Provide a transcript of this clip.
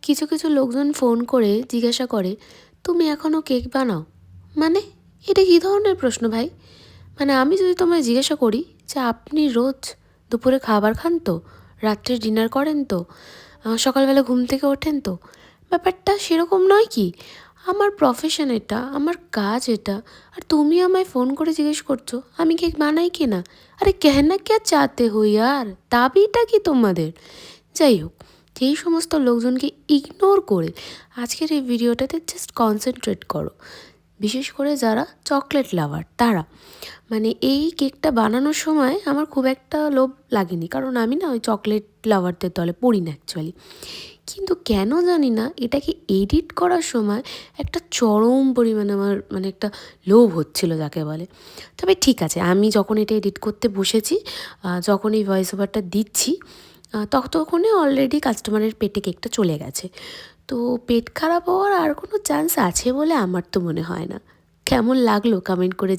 কিছু কিছু লোকজন ফোন করে জিজ্ঞাসা করে, তুমি এখনও কেক বানাও? মানে এটা কী ধরনের প্রশ্ন ভাই? মানে আমি যদি তোমায় জিজ্ঞাসা করি যে আপনি রোজ দুপুরে খাবার খান তো, রাত্রে ডিনার করেন তো, সকালবেলা ঘুম থেকে ওঠেন তো, ব্যাপারটা সেরকম নয় কি? আমার প্রফেশন এটা, আমার কাজ এটা, আর তুমি আমায় ফোন করে জিজ্ঞেস করছো আমি কেক বানাই কি না? আরে कहना क्या चाहते हो यार, দাবিটা কি তোমাদের? যাই হোক, যেই সমস্ত লোকজনকে ইগনোর করে আজকের এই ভিডিওটাতে জাস্ট কনসেন্ট্রেট করো, বিশেষ করে যারা চকলেট লাভার তারা। মানে এই কেকটা বানানোর সময় আমার খুব একটা লোভ লাগেনি, কারণ আমি না ওই চকলেট লাভারদের দলে পড়ি না অ্যাকচুয়ালি। কিন্তু কেন জানি না এটাকে এডিট করার সময় একটা চরম পরিমাণে আমার মানে একটা লোভ হচ্ছিল যাকে বলে। তবে ঠিক আছে, আমি যখন এটা এডিট করতে বসেছি, যখন এই ভয়েস ওভারটা দিচ্ছি, ততক্ষণে অলরেডি কাস্টমারের পেটে কেকটা চলে গেছে। তো পেট খারাপ হওয়ার আর কোনো চান্স আছে বলে আমার তো মনে হয় না। কেমন লাগলো কমেন্ট করে